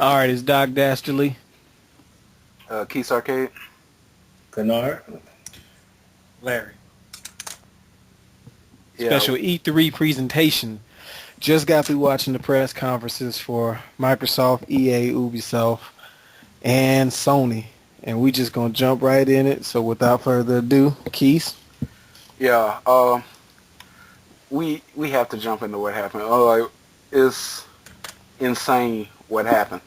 All right, it's Doc Dastardly. Keys Arcade. Kennard. Larry. Yeah, Special E3 presentation. Just got through watching the press conferences for Microsoft, EA, Ubisoft, and Sony. And we just going to jump right in it. So without further ado, Keys. yeah. We have to jump into what happened. It's insane what happened.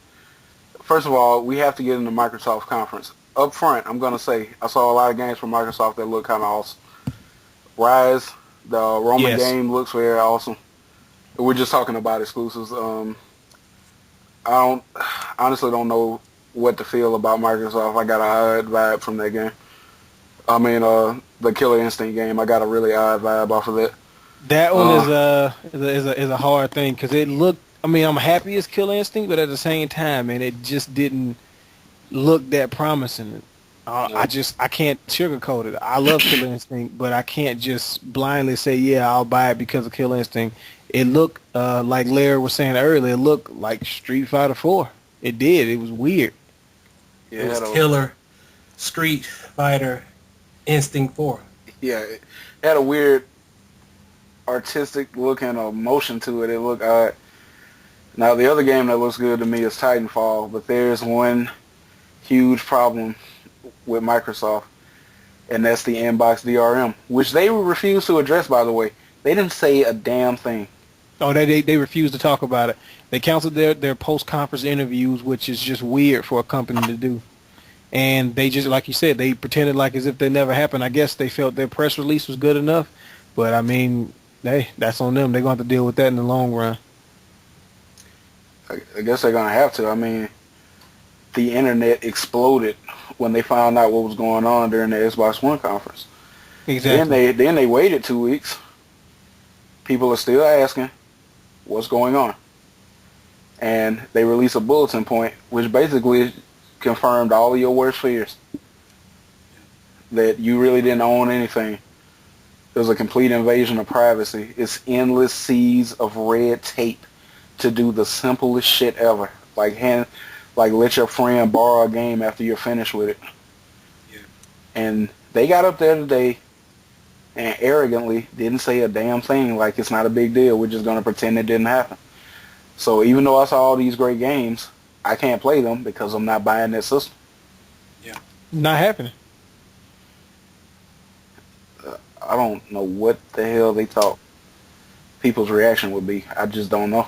First of all, we have to get into Microsoft conference. Up front, I'm gonna say I saw a lot of games from Microsoft that look kind of awesome. Rise, the Roman Yes. game looks very awesome. We're just talking about exclusives. I don't honestly don't know what to feel about Microsoft. I got an odd vibe from that game. I mean, the Killer Instinct game. I got a really odd vibe off of that. That one Uh, is a hard thing because it looked. I mean, I'm happy it's Killer Instinct, but at the same time, man, it just didn't look that promising. I can't sugarcoat it. I love Killer Instinct, but I can't just blindly say, yeah, I'll buy it because of Killer Instinct. It looked like Larry was saying earlier. It looked like Street Fighter 4. It did. It was weird. yeah, It was Killer, Street Fighter, Instinct 4. yeah, it had a weird artistic look and a motion to it. It looked odd. Now the other game that looks good to me is Titanfall, but there's one huge problem with Microsoft, and that's the inbox DRM, which they refuse to address. By the way, they didn't say a damn thing. Oh, they refused to talk about it. They canceled their post-conference interviews, which is just weird for a company to do. And they just, like you said, they pretended like as if they never happened. I guess they felt their press release was good enough. But, I mean, that's on them. They're going to have to deal with that in the long run. I guess they're gonna have to. I mean, the internet exploded when they found out what was going on during the Xbox One conference. Exactly. Then they waited 2 weeks. People are still asking what's going on, and they released a bulletin point, which basically confirmed all of your worst fears, that you really didn't own anything. It was a complete invasion of privacy. It's endless seas of red tape to do the simplest shit ever, like let your friend borrow a game after you're finished with it. Yeah. And they got up there today and arrogantly didn't say a damn thing, like it's not a big deal. We're just gonna pretend it didn't happen. So even though I saw all these great games, I can't play them because I'm not buying that system. Yeah. Not happening. I don't know what the hell they thought people's reaction would be. I just don't know.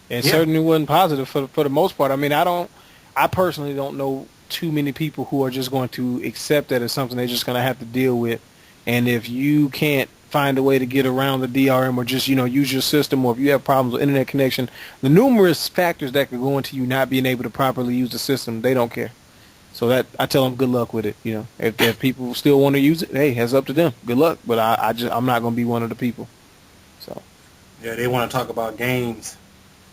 It Yeah. certainly wasn't positive for the most part. I mean, I personally don't know too many people who are just going to accept that as something they're just going to have to deal with. And if you can't find a way to get around the DRM or just, use your system, or if you have problems with internet connection, the numerous factors that could go into you not being able to properly use the system, they don't care. So that I tell them good luck with it. If people still want to use it, hey, it's up to them. Good luck. But I'm not going to be one of the people. So Yeah, they want to talk about games,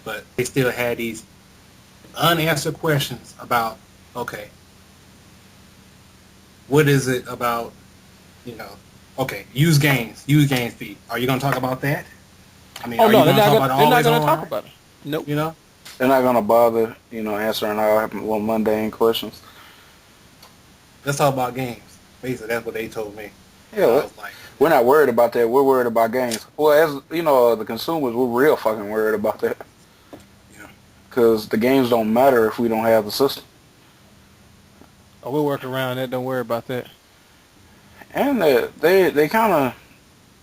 but they still had these unanswered questions about, okay, what is it about, okay, use games fee. Are you going to talk about that? I mean, oh are no, you they're going to not talk gonna, about they're not always going to talk online? about it. Nope. They're not gonna bother, answering our little mundane questions. Let's talk about games. Basically, that's what they told me. Yeah, I was like, we're not worried about that. We're worried about games. Well, as the consumers, we're real fucking worried about that. yeah, Because the games don't matter if we don't have the system. Oh, we'll work around that. Don't worry about that. And they kind of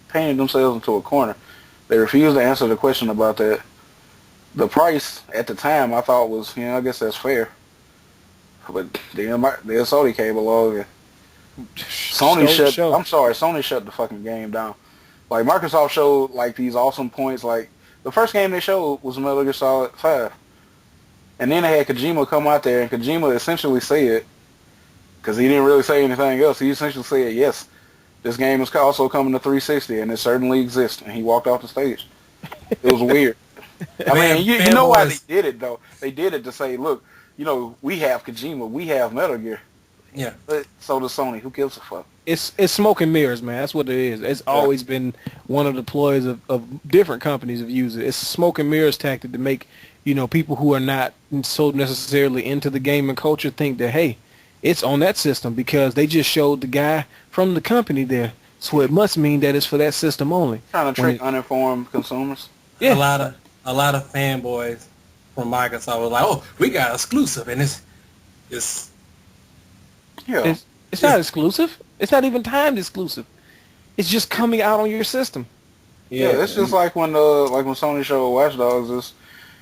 painted themselves into a corner. They refused to answer the question about that. The price at the time I thought was, I guess that's fair. But then Sony came along and Sony shut the fucking game down. Like, Microsoft showed like these awesome points. Like, the first game they showed was Metal Gear Solid 5. And then they had Kojima come out there, and Kojima essentially said, because he didn't really say anything else, he essentially said, yes, this game is also coming to 360, and it certainly exists. And he walked off the stage. It was weird. I mean, you know why they did it, though. They did it to say, look, we have Kojima, we have Metal Gear. yeah. But so does Sony. Who gives a fuck? It's smoke and mirrors, man. That's what it is. It's always been one of the ploys of different companies have used it. It's a smoke and mirrors tactic to make people who are not so necessarily into the gaming culture think that, hey, it's on that system because they just showed the guy from the company there. So it must mean that it's for that system only. Trying to trick uninformed consumers. Yeah. A lot of fanboys from Microsoft was like, "Oh, we got exclusive," and it's Yeah. It's not exclusive. It's not even timed exclusive. It's just coming out on your system. Yeah, it's just like when Sony showed Watch Dogs. It's,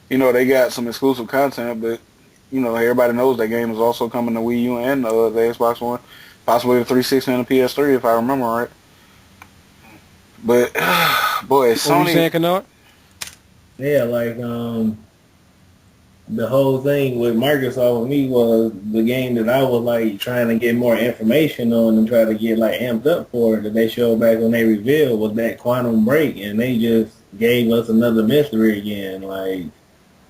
they got some exclusive content, but everybody knows that game is also coming to Wii U and the Xbox One, possibly the 360 and the PS3 if I remember right. But boy, Sony. What were you saying, Kennard? Yeah, like the whole thing with Microsoft with me was the game that I was like trying to get more information on and try to get like amped up for that they showed back when they revealed was that Quantum Break, and they just gave us another mystery again. Like,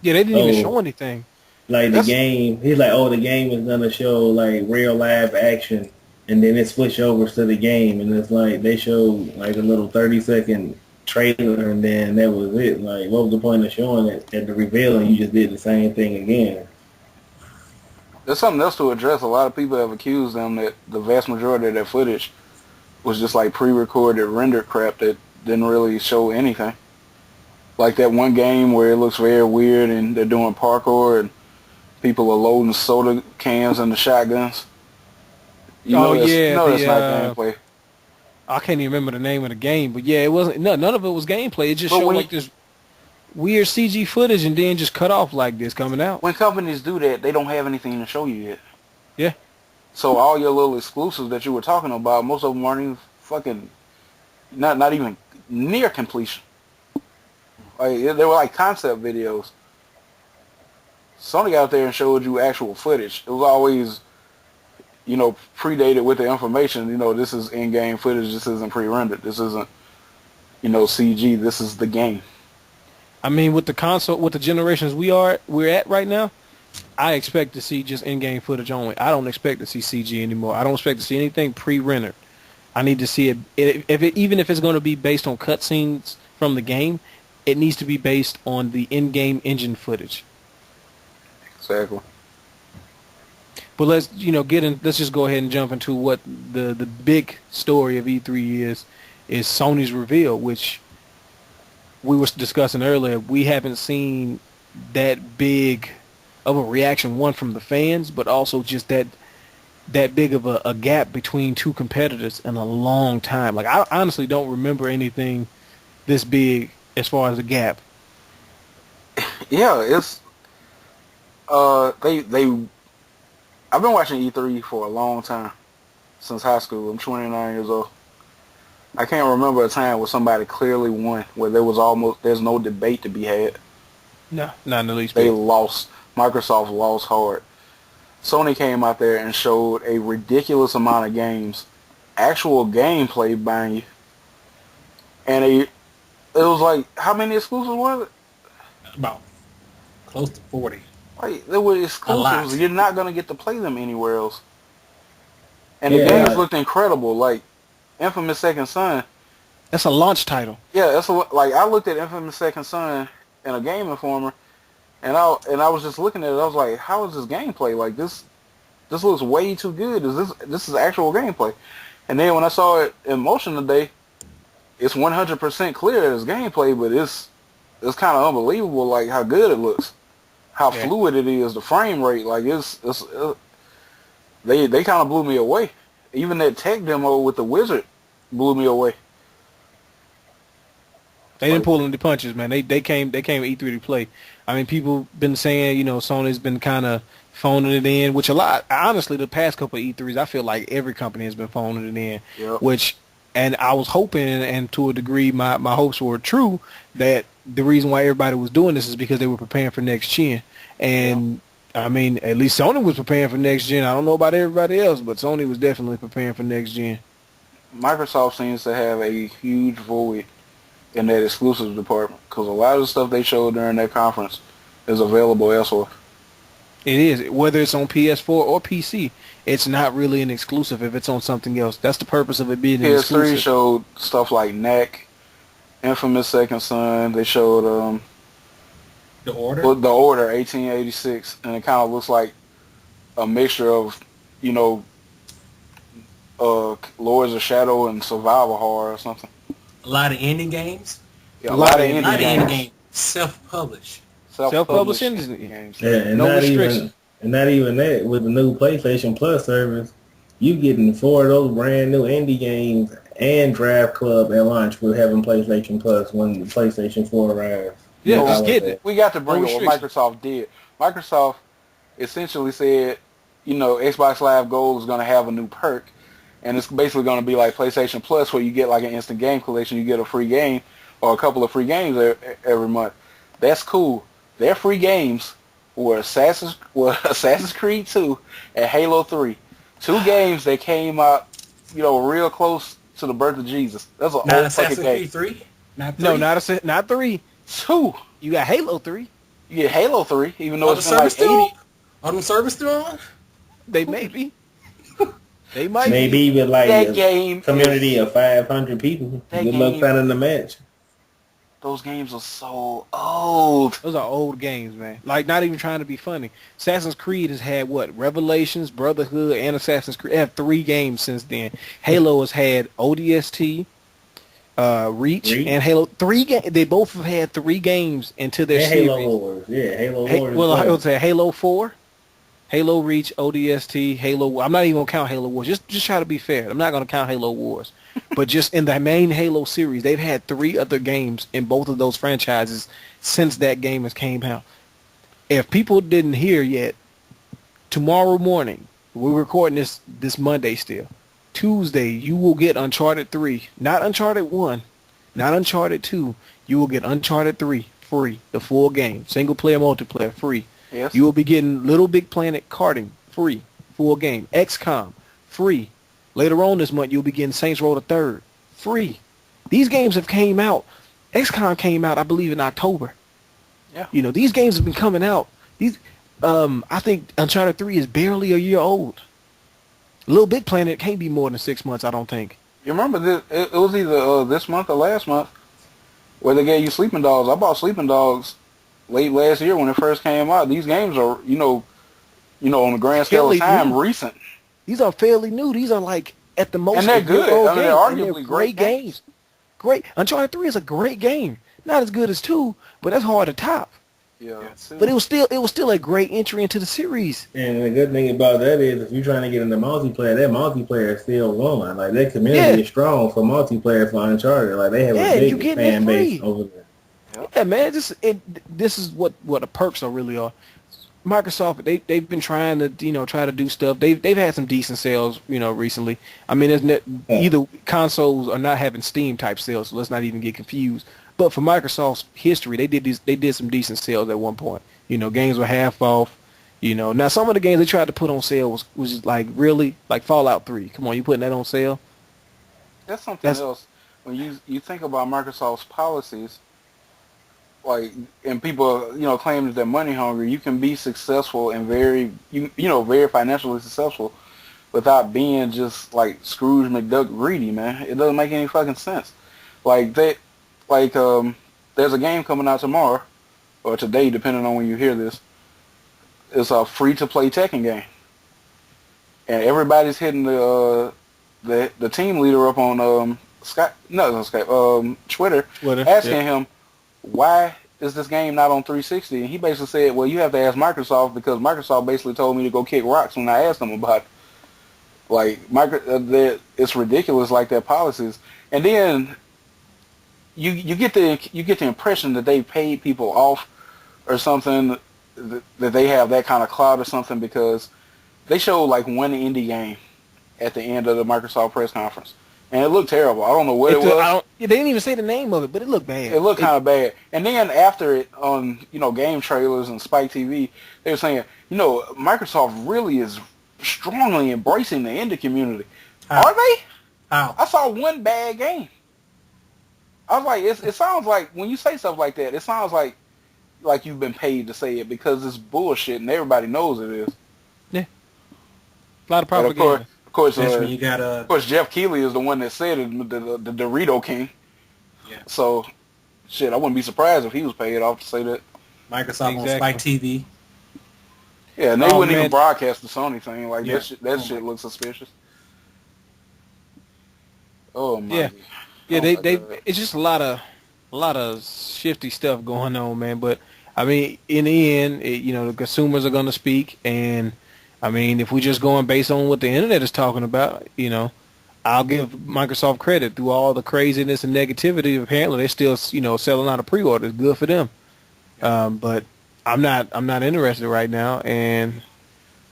yeah, they didn't even show anything. Like the game, he's like, the game is gonna show like real live action, and then it switch over to the game, and it's like they showed like a little 30-second trailer, and then that was it. Like, what was the point of showing it at the reveal, and you just did the same thing again? There's something else to address. A lot of people have accused them that the vast majority of their footage was just like pre-recorded, rendered crap that didn't really show anything. Like that one game where it looks very weird, and they're doing parkour, and people are loading soda cans into shotguns. You know that's not gameplay. I can't even remember the name of the game, but yeah, it wasn't. None of it was gameplay. It just showed like this weird CG footage and then just cut off like this coming out. When companies do that, they don't have anything to show you yet. Yeah. So all your little exclusives that you were talking about, most of them aren't even fucking, not even near completion. Like, they were like concept videos. Sony got out there and showed you actual footage. It was always, predated with the information. This is in-game footage. This isn't pre-rendered. This isn't, CG. This is the game. I mean, with the console, with the generations we're at right now, I expect to see just in-game footage only. I don't expect to see CG anymore. I don't expect to see anything pre-rendered. I need to see it. Even if it's going to be based on cutscenes from the game, it needs to be based on the in-game engine footage. Exactly. But let's let's just go ahead and jump into what the big story of E3 is Sony's reveal, which we were discussing earlier. We haven't seen that big of a reaction, one from the fans, but also just that big of a gap between two competitors in a long time. Like, I honestly don't remember anything this big as far as the gap. Yeah, it's I've been watching E3 for a long time, since high school. I'm 29 years old. I can't remember a time where somebody clearly won, where there's no debate to be had. No, not in the least. They lost. Microsoft lost hard. Sony came out there and showed a ridiculous amount of games, actual gameplay behind you, and it was like, how many exclusives was it? About close to 40. Like, they were exclusives. You're not going to get to play them anywhere else. And the games looked incredible. Like, Infamous Second Son. That's a launch title. Yeah, I looked at Infamous Second Son in a Game Informer, and I was just looking at it. I was like, how is this gameplay? Like, this looks way too good. This is actual gameplay? And then when I saw it in motion today, it's 100% clear it's gameplay, but it's kind of unbelievable, like, how good it looks. How fluid it is, the frame rate, like they kind of blew me away. Even that tech demo with the wizard blew me away. They didn't pull any punches, man. They came E3 to play. I mean, people been saying, Sony's been kind of phoning it in, which a lot. Honestly, the past couple of E3s, I feel like every company has been phoning it in. Yep. And I was hoping, and to a degree, my hopes were true, that the reason why everybody was doing this is because they were preparing for next gen. And, I mean, at least Sony was preparing for next gen. I don't know about everybody else, but Sony was definitely preparing for next gen. Microsoft seems to have a huge void in that exclusive department, because a lot of the stuff they showed during that conference is available elsewhere. It is. Whether it's on PS4 or PC, it's not really an exclusive if it's on something else. That's the purpose of it being an exclusive. PS3 showed stuff like Knack, Infamous Second Son. They showed The Order? Well, the Order, 1886, and it kind of looks like a mixture of, you know, Lords of Shadow and survival horror or something. A lot of indie games. Yeah, a lot of A lot indie of indie games. games. Self-published. Self-publishing games. Yeah, and no not restrictions. even that. With the new PlayStation Plus service, you getting 4 of those brand new indie games and Draft Club at launch with having PlayStation Plus when the PlayStation 4 arrives. Yeah, So just getting it. we got to bring No up what restrictions. Microsoft did. Microsoft essentially said, you know, Xbox Live Gold is going to have a new perk, and it's basically going to be like PlayStation Plus, where you get like an instant game collection, you get a free game or a couple of free games every month. That's cool. Their free games were Assassin's Creed 2 and Halo 3. 2 games that came out, you know, real close to the birth of Jesus. That's an Not old Assassin's fucking game. Creed 3? Not 3? No, not 3. 2. You got Halo 3. You get Halo 3, even though Are the it's been like servers still 80. on? Are them servers still on? They may be. They might Maybe be. with like That a game community of 500 people. That Good luck game- finding the match. Those games are so old. Those are old games, man. Like, not even trying to be funny. Assassin's Creed has had, what, Revelations, Brotherhood, and Assassin's Creed. They have 3 games since then. Halo has had ODST, Reach, and Halo. 3 games. They both have had 3 games into their And series. Halo Wars. Yeah, Halo Wars. Well, I would say Halo 4, Halo Reach, ODST, Halo. I'm not even going to count Halo Wars. Just try to be fair. I'm not going to count Halo Wars. But just in the main Halo series, they've had 3 other games in both of those franchises since that game has came out. If people didn't hear yet, tomorrow morning, we're recording this Monday still. Tuesday, you will get Uncharted 3. Not Uncharted 1, not Uncharted 2. You will get Uncharted 3 free, the full game. Single player, multiplayer, free. Yes. You will be getting Little Big Planet karting, free, full game. XCOM, free. Later on this month, you'll be getting Saints Row the Third, free. These games have came out. XCOM came out, I believe, in October. Yeah. You know, these games have been coming out. I think Uncharted 3 is barely a year old. Little Big Planet can't be more than 6 months, I don't think. You remember this? It was either this month or last month where they gave you Sleeping Dogs. I bought Sleeping Dogs late last year when it first came out. These games are, you know, on the grand scale of time, recent. These are fairly new. These are like at the most. And they're good. I mean, they're arguably great games. Great. Uncharted 3 is a great game. Not as good as 2, but that's hard to top. Yeah. But it was still a great entry into the series. And the good thing about that is if you're trying to get into multiplayer, that multiplayer is still going. Like, that community is strong for multiplayer for Uncharted. Like, they have a big fan base over there. Yeah, man. This is what the perks are really are. Microsoft, they've been trying to try to do stuff. They've had some decent sales recently. I mean, either consoles are not having Steam type sales, so let's not even get confused. But for Microsoft's history, they did some decent sales at one point. Games were half off. Now some of the games they tried to put on sale was just like really like Fallout 3. Come on, you putting that on sale? That's something else. When you think about Microsoft's policies, like, and people claim that they're money hungry, you can be successful and very financially successful without being just like Scrooge McDuck greedy, man. It doesn't make any fucking sense. There's a game coming out tomorrow or today, depending on when you hear this. It's a free to play Tekken game, and everybody's hitting the team leader up on Twitter, asking him, why is this game not on 360? And he basically said, well, you have to ask Microsoft, because Microsoft basically told me to go kick rocks when I asked them about it. It's ridiculous, like their policies. And then you get the impression that they paid people off or something, that they have that kind of clout or something, because they showed like one indie game at the end of the Microsoft press conference. And it looked terrible. I don't know what it was. They didn't even say the name of it, but it looked bad. It looked kind of bad. And then after it, on game trailers and Spike TV, they were saying, Microsoft really is strongly embracing the indie community. How? Are they? How? I saw one bad game. I was like, it sounds like when you say stuff like that, it sounds like you've been paid to say it, because it's bullshit and everybody knows it is. Yeah. A lot of propaganda. Of course, when you got of course, Jeff Keighley is the one that said it, the Dorito King. Yeah. So, shit, I wouldn't be surprised if he was paid off to say that. Microsoft on Exactly. Spike TV. Yeah, and they Oh, wouldn't even man. broadcast the Sony thing. Like Yeah. that Oh, shit my. looks suspicious. Oh Yeah. my, Yeah, oh my they god. it's just a lot of shifty stuff going on, man. But I mean, in the end, the consumers are going to speak, and I mean, if we just going based on what the internet is talking about, I'll give Microsoft credit through all the craziness and negativity. Apparently, they're still, selling out of pre-orders. Good for them. But I'm not interested right now, and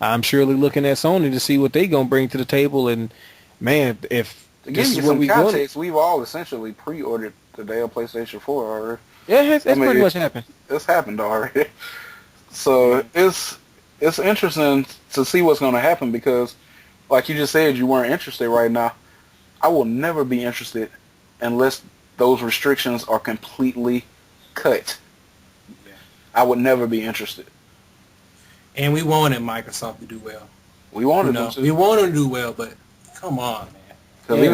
I'm surely looking at Sony to see what they gonna bring to the table. And man, if To give this is you what some we going, context, we've all essentially pre-ordered the damn PlayStation 4 already. yeah, I it's pretty mean, much happened. it's happened already. So it's interesting to see what's going to happen because, like you just said, you weren't interested right now. I will never be interested unless those restrictions are completely cut. Yeah. I would never be interested. And we wanted Microsoft to do well. We wanted them to. We wanted them to do well, but come on, man. Because Yeah,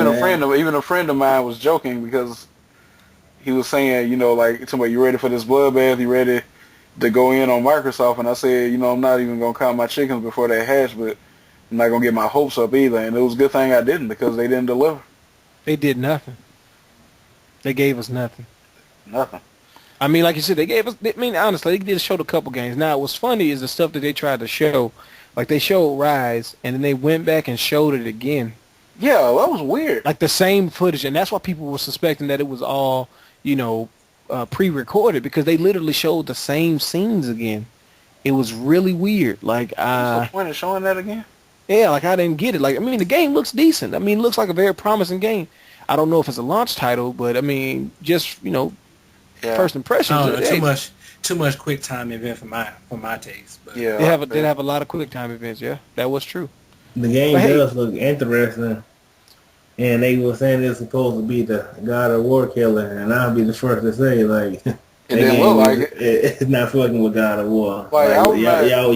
even a friend of mine was joking because he was saying, like, somebody, you ready for this bloodbath? You ready to go in on Microsoft? And I said, I'm not even gonna count my chickens before they hatch, but I'm not gonna get my hopes up either. And it was a good thing I didn't because they didn't deliver They did nothing. They gave us nothing. nothing. I mean, like you said, they gave us. I mean, honestly, they did show a couple games. Now, what's funny is the stuff that they tried to show. Like they showed Rise, and then they went back and showed it again. Yeah, that was weird. Like the same footage, and that's why people were suspecting that it was all, pre-recorded because they literally showed the same scenes again. It was really weird. Like, What's the point of showing that again? yeah, like I didn't get it. Like, I mean, the game looks decent. I mean, it looks like a very promising game. I don't know if it's a launch title, but I mean, just first impressions. I don't know, Hey, too much quick time event for my taste. But Yeah, they have a lot of quick time events. Yeah, that was true. the game But hey, does look interesting. And they were saying it's supposed to be the God of War killer, and I'll be the first to say, like, it didn't look like it. It's not fucking with God of War. Like, I was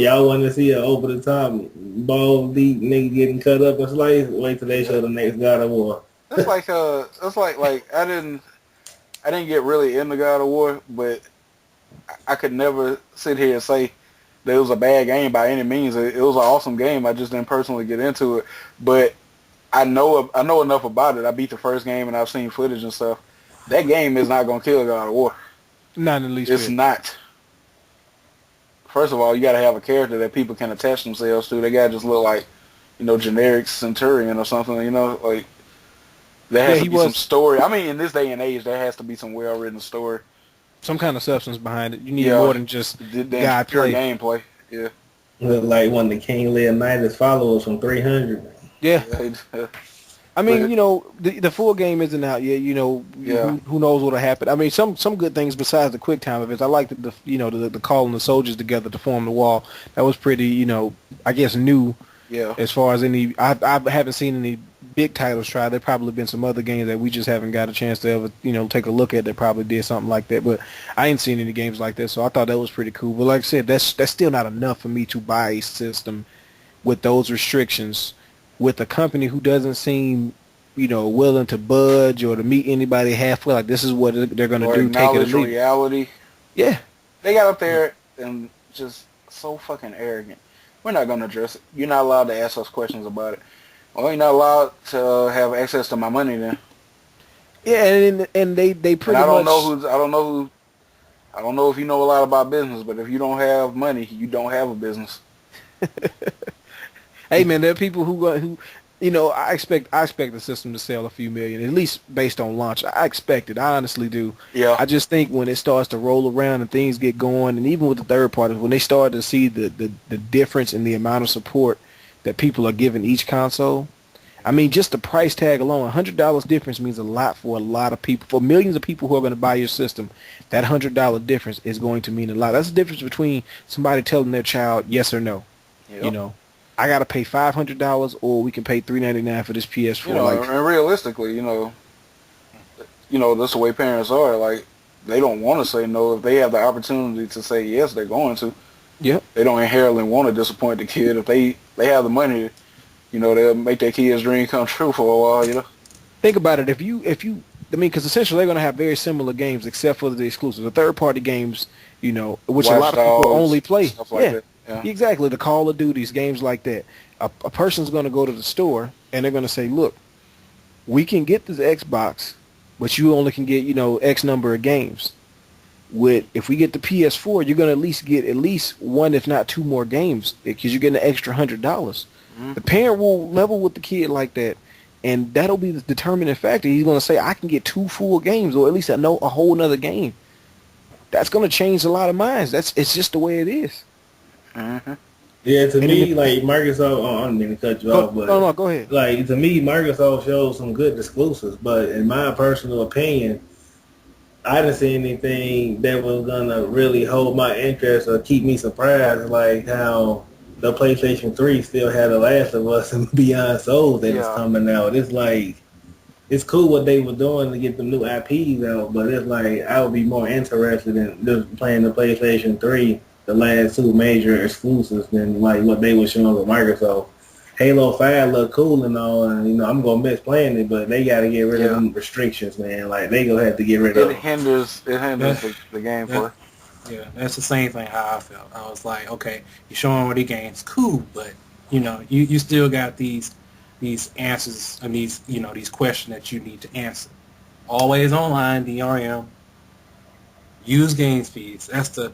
y'all want to see an over the top, balls deep nigga getting cut up and sliced? Wait till they show the next God of War. It's like I didn't get really into God of War, but I could never sit here and say that it was a bad game by any means. It was an awesome game. I just didn't personally get into it, but I know enough about it. I beat the first game and I've seen footage and stuff. That game is not gonna kill God of War. not in the least It's bit. not. First of all, you got to have a character that people can attach themselves to. They got to just look like, generic Centurion or something. Like there has to be some story. I mean, in this day and age, there has to be some well-written story. Some kind of substance behind it. You need more than just guy pure play. gameplay. Yeah. Look like one of the King Leonidas followers from 300. Yeah. Yeah. I mean, the full game isn't out yet. Yeah. Who knows what'll happen. I mean, some good things besides the quick time events. I like the calling the soldiers together to form the wall. That was pretty, I guess new. Yeah. As far as any, I haven't seen any big titles try. There probably been some other games that we just haven't got a chance to ever, take a look at that probably did something like that. But I ain't seen any games like that, so I thought that was pretty cool. But like I said, that's still not enough for me to buy a system with those restrictions with a company who doesn't seem, willing to budge or to meet anybody halfway. Like this is what they're going to do. Take it or Acknowledge leave it. reality. Yeah. They got up there and just so fucking arrogant. We're not going to address it. You're not allowed to ask us questions about it. Well, you're not allowed to have access to my money then. Yeah, and they pretty I don't much. I don't know if you know a lot about business, but if you don't have money, you don't have a business. Hey man, there are people who I expect the system to sell a few million, at least based on launch. I expect it. I honestly do. Yeah. I just think when it starts to roll around and things get going, and even with the third parties, when they start to see the difference in the amount of support that people are giving each console, I mean, just the price tag alone, $100 difference means a lot for a lot of people. For millions of people who are going to buy your system, that $100 difference is going to mean a lot. That's the difference between somebody telling their child yes or no. Yep. I got to pay $500 or we can pay $399 for this PS4. And realistically, that's the way parents are. Like, they don't want to say no. If they have the opportunity to say yes, they're going to. Yep. They don't inherently want to disappoint the kid. If they have the money, they'll make their kid's dream come true for a while, Think about it. If you I mean, because essentially they're going to have very similar games except for the exclusives. The third-party games, which a Watch lot of people Dogs, only play. stuff like Yeah, that. Yeah. exactly. The Call of Duties, games like that. A person's going to go to the store and they're going to say, look, we can get this Xbox, but you only can get, X number of games. If we get the PS4, you're going to at least get at least one, if not two more games, because you're getting an extra $100. Mm-hmm. The parent will level with the kid like that, and that'll be the determining factor. He's going to say, I can get two full games, or at least I know a whole nother game. That's going to change a lot of minds. It's just the way it is. Mm-hmm. Yeah, to me, like Microsoft, I don't mean to cut you off, but no, go ahead. Like to me, Microsoft shows some good exclusives, but in my personal opinion, I didn't see anything that was gonna really hold my interest or keep me surprised, like how the PlayStation 3 still had The Last of Us and Beyond Souls that is coming out. It's like it's cool what they were doing to get the new IPs out, but it's like I would be more interested in just playing the PlayStation 3, the last two major exclusives, than like what they were showing with Microsoft. Halo 5 look cool and all, and I'm gonna miss playing it, but they gotta get rid of them restrictions, man. Like they gonna have to get rid of them. It hinders the gameplay. Yeah, that's the same thing how I felt. I was like, okay, you're showing all these games, cool, but you still got these answers and these questions that you need to answer. Always online, DRM, use game speeds. That's the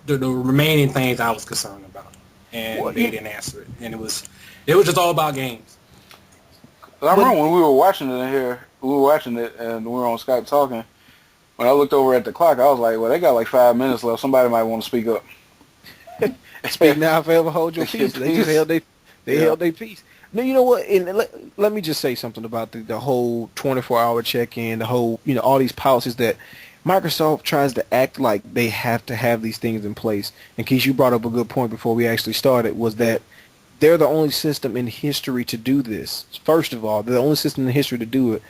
remaining things I was concerned about, and they didn't answer it, and it was just all about games. I remember when we were watching it in here, and we were on Skype talking. When I looked over at the clock, I was like, well, they got like 5 minutes left. Somebody might want to speak up. Speak now, forever hold your peace. They just held their peace. No, you know what? And let me just say something about the whole 24-hour check-in, the whole, all these policies that Microsoft tries to act like they have to have these things in place. And Keith, you brought up a good point before we actually started, was that they're the only system in history to do this. First of all, they're the only system in history to do it.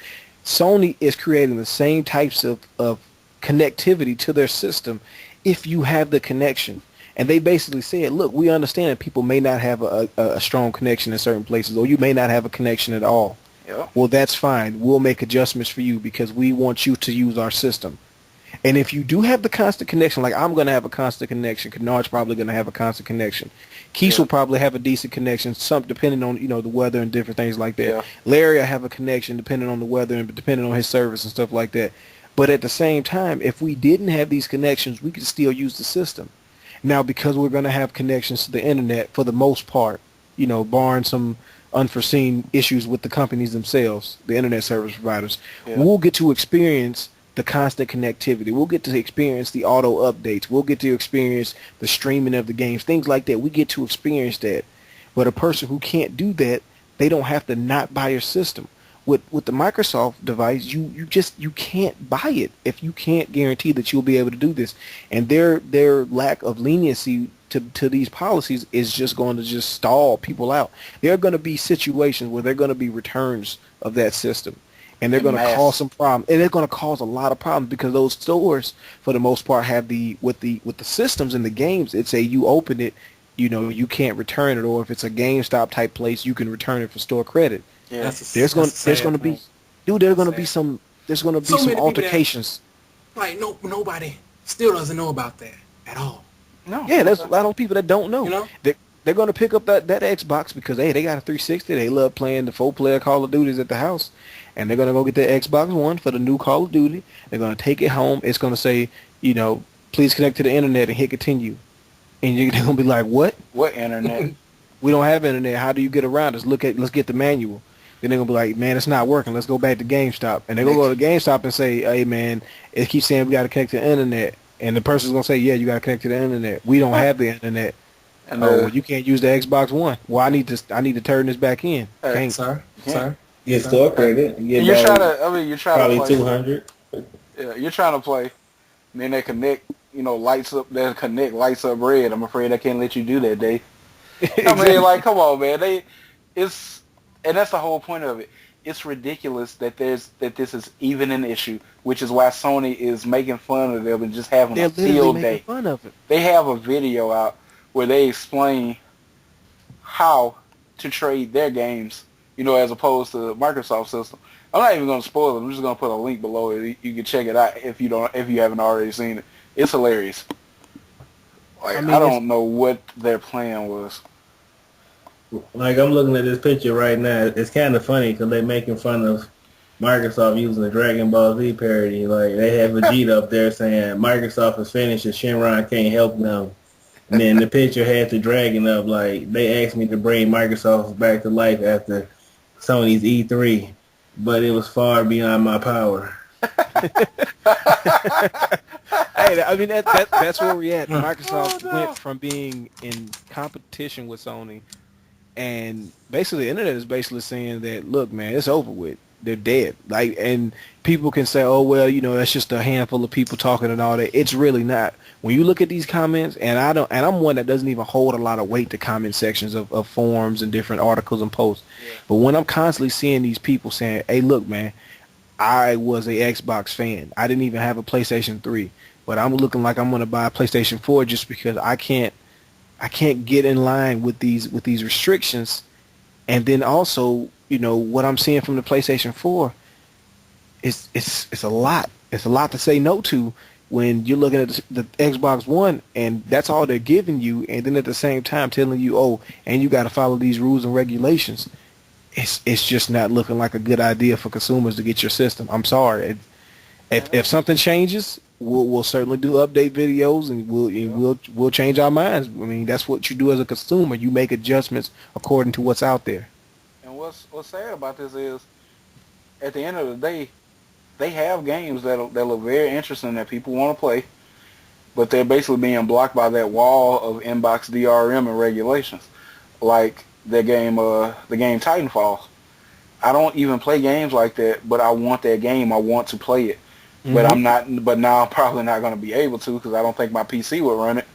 Sony is creating the same types of connectivity to their system if you have the connection. And they basically said, look, we understand that people may not have a strong connection in certain places, or you may not have a connection at all. Yeah. Well, that's fine. We'll make adjustments for you because we want you to use our system. And if you do have the constant connection, like I'm going to have a constant connection, Kennard's probably going to have a constant connection. Keith will probably have a decent connection, some depending on the weather and different things like that. Yeah. Larry will have a connection depending on the weather and depending on his service and stuff like that. But at the same time, if we didn't have these connections, we could still use the system. Now, because we're going to have connections to the internet for the most part, barring some unforeseen issues with the companies themselves, the internet service providers, we'll get to experience the constant connectivity. We'll get to experience the auto updates. We'll get to experience the streaming of the games, things like that. We get to experience that. But a person who can't do that, they don't have to not buy your system. With the Microsoft device, you can't buy it if you can't guarantee that you'll be able to do this. And their lack of leniency to these policies is just going to just stall people out. There are going to be situations where there are going to be returns of that system. And they're going to cause some problems, and they're going to cause a lot of problems because those stores, for the most part, have with the systems and the games. It's you open it, you can't return it, or if it's a GameStop type place, you can return it for store credit. Yeah, there's going to be some altercations. Like nobody still doesn't know about that at all. No. Yeah, there's a lot of people that don't know. They're going to pick up that Xbox because they got a 360. They love playing the 4-player Call of Duties at the house. And they're going to go get their Xbox One for the new Call of Duty. They're going to take it home. It's going to say, please connect to the internet and hit continue. And they're going to be like, what? What internet? We don't have internet. How do you get around us? Let's get the manual. Then they're going to be like, man, it's not working. Let's go back to GameStop. And they're going to go to GameStop and say, hey, man, it keeps saying we got to connect to the internet. And the person's going to say, yeah, you got to connect to the internet. We don't have the internet. And you can't use the Xbox One. Well, I need to turn this back in. Sir. Get store credit. You're trying to probably play. 200. Yeah, you're trying to play. And then they connect, lights up. They connect lights up red. I'm afraid I can't let you do that, Dave. I mean, like, come on, man. And that's the whole point of it. It's ridiculous that this is even an issue, which is why Sony is making fun of them and just having a field day. Fun of it. They have a video out where they explain how to trade their games, as opposed to the Microsoft system. I'm not even gonna spoil it. I'm just gonna put a link below it. You can check it out if you haven't already seen it. It's hilarious. I Like I mean, don't know what their plan was. Like I'm looking at this picture right now. It's kind of funny because they're making fun of Microsoft using the Dragon Ball Z parody. Like they have Vegeta up there saying Microsoft is finished and Shenron can't help them. And then the picture had the dragon up. Like they asked me to bring Microsoft back to life after Sony's E3, but it was far beyond my power. hey, I mean that's where we're at. Microsoft Oh, no. went from being in competition with Sony, and basically the internet is basically saying that, look, man, it's over with. They're dead. Like, and people can say, oh well, that's just a handful of people talking and all that. It's really not. When you look at these comments, and I'm one that doesn't even hold a lot of weight to comment sections of forums and different articles and posts. Yeah. But when I'm constantly seeing these people saying, hey, look, man, I was a Xbox fan. I didn't even have a PlayStation 3, but I'm looking like I'm going to buy a PlayStation 4 just because I can't get in line with these restrictions. And then also, what I'm seeing from the PlayStation 4 it's a lot. It's a lot to say no to when you're looking at the Xbox One and that's all they're giving you, and then at the same time telling you, oh, and you got to follow these rules and regulations. It's just not looking like a good idea for consumers to get your system. I'm sorry. If something changes, we'll certainly do update videos and we'll change our minds. I mean, that's what you do as a consumer. You make adjustments according to what's out there. And what's sad about this is, at the end of the day, they have games that look very interesting that people want to play, but they're basically being blocked by that wall of inbox DRM and regulations, like the game Titanfall. I don't even play games like that, but I want that game. I want to play it, but I'm not. But now I'm probably not going to be able to because I don't think my PC will run it,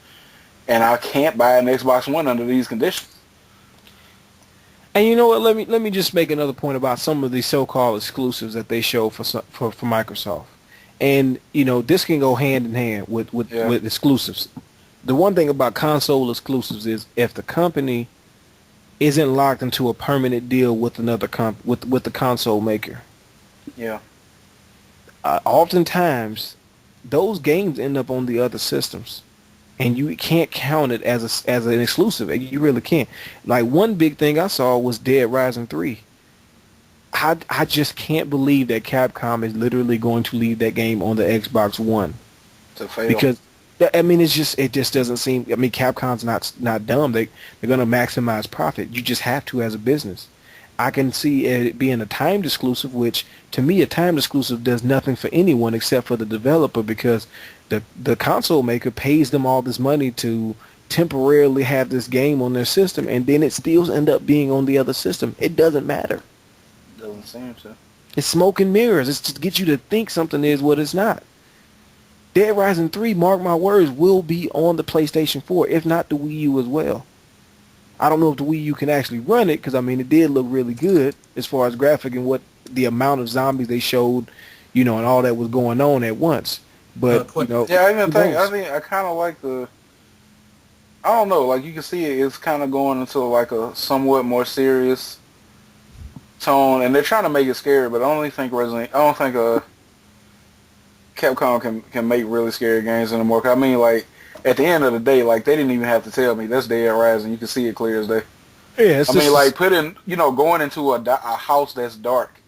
and I can't buy an Xbox One under these conditions. And you know what? Let me just make another point about some of these so-called exclusives that they show for Microsoft. And this can go hand in hand with exclusives. The one thing about console exclusives is if the company isn't locked into a permanent deal with another with the console maker. Yeah. Oftentimes, those games end up on the other systems. And you can't count it as an exclusive. You really can't. Like, one big thing I saw was Dead Rising 3. I just can't believe that Capcom is literally going to leave that game on the Xbox One. To fail. Because, I mean, it just doesn't seem. I mean, Capcom's not dumb. They're going to maximize profit. You just have to as a business. I can see it being a timed exclusive, which to me a timed exclusive does nothing for anyone except for the developer, because the console maker pays them all this money to temporarily have this game on their system, and then it still end up being on the other system. It doesn't matter. Doesn't seem to. It's smoke and mirrors. It's to get you to think something is what it's not. Dead Rising 3, mark my words, will be on the PlayStation 4, if not the Wii U as well. I don't know if the Wii U can actually run it, because, I mean, it did look really good as far as graphic and what the amount of zombies they showed, and all that was going on at once. But, yeah, I think I kind of like I don't know, like you can see it's kind of going into like a somewhat more serious tone, and they're trying to make it scary, but I don't think Capcom can make really scary games anymore. 'Cause I mean, like, at the end of the day, like, they didn't even have to tell me that's Dead Rising. You can see it clear as day. Yeah, like going into a house that's dark